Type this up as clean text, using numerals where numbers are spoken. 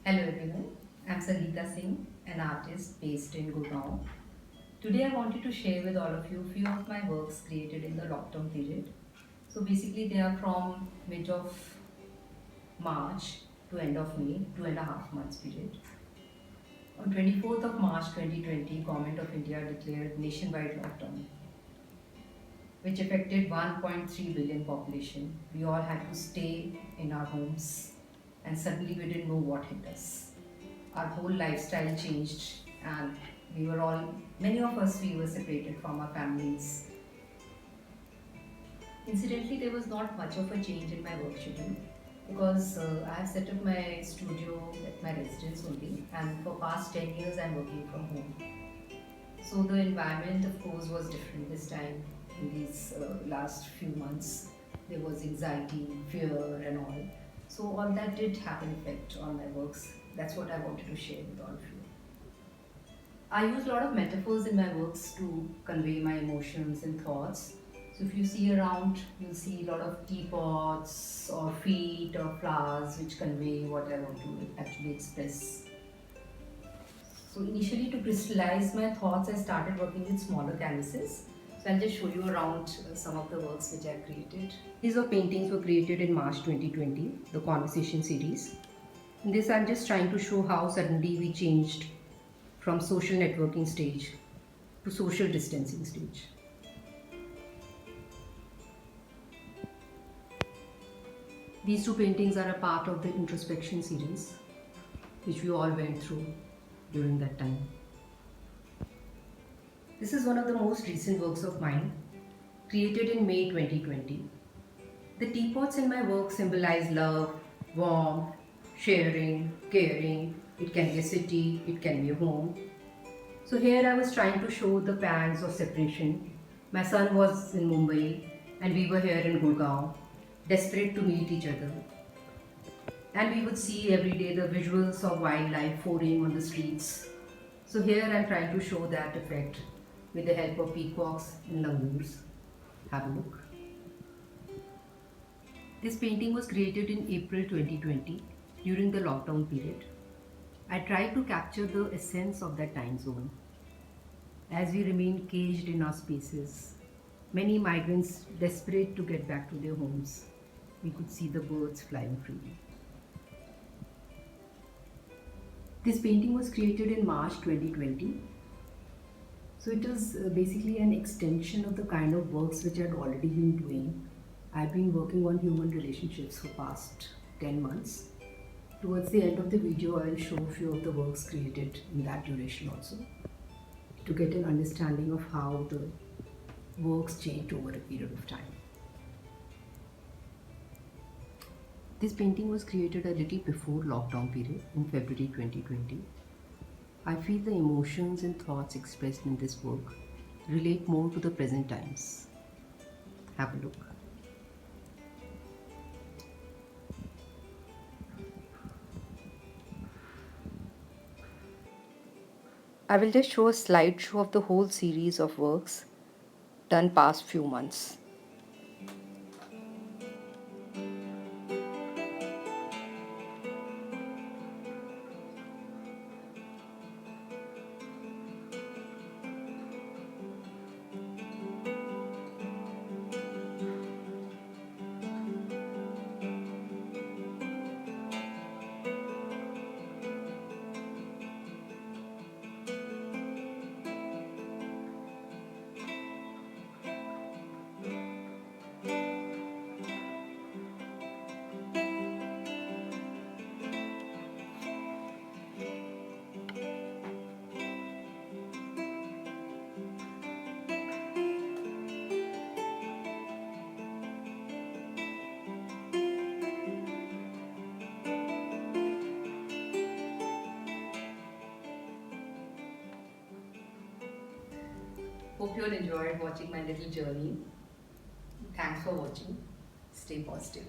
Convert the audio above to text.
Hello everyone, I'm Sangeeta Singh, an artist based in Gurgaon. Today I wanted to share with all of you a few of my works created in the lockdown period. So basically they are from mid of March to end of May, 2.5 months period. On 24th of March 2020, Government of India declared nationwide lockdown, which affected 1.3 billion population. We all had to stay in our homes and suddenly we didn't know what hit us. Our whole lifestyle changed and we were all, many of us, we were separated from our families. Incidentally, there was not much of a change in my work schedule because I have set up my studio at my residence only, and for past 10 years I'm working from home. So the environment of course was different this time. In these last few months there was anxiety, fear and all. So all that did have an effect on my works. That's what I wanted to share with all of you. I use a lot of metaphors in my works to convey my emotions and thoughts. So if you see around, you'll see a lot of teapots or feet or flowers which convey what I want to actually express. So initially, to crystallize my thoughts, I started working with smaller canvases. So I'll just show you around some of the works which I created. These are paintings were created in March 2020, the Conversation series. In this, I'm just trying to show how suddenly we changed from social networking stage to social distancing stage. These two paintings are a part of the introspection series, which we all went through during that time. This is one of the most recent works of mine, created in May 2020. The teapots in my work symbolize love, warmth, sharing, caring. It can be a city, it can be a home. So here I was trying to show the pangs of separation. My son was in Mumbai and we were here in Gurgaon, desperate to meet each other. And we would see every day the visuals of wildlife foraying on the streets. So here I'm trying to show that effect with the help of peacocks and langurs. Have a look. This painting was created in April 2020 during the lockdown period. I tried to capture the essence of that time zone. As we remain caged in our spaces, many migrants desperate to get back to their homes, we could see the birds flying freely. This painting was created in March 2020. So it is basically an extension of the kind of works which I had already been doing. I've been working on human relationships for past 10 months. Towards the end of the video, I will show a few of the works created in that duration also, to get an understanding of how the works changed over a period of time. This painting was created a little before lockdown period in February 2020. I feel the emotions and thoughts expressed in this work relate more to the present times. Have a look. I will just show a slideshow of the whole series of works done past few months. Hope you all enjoyed watching my little journey. Thanks for watching. Stay positive.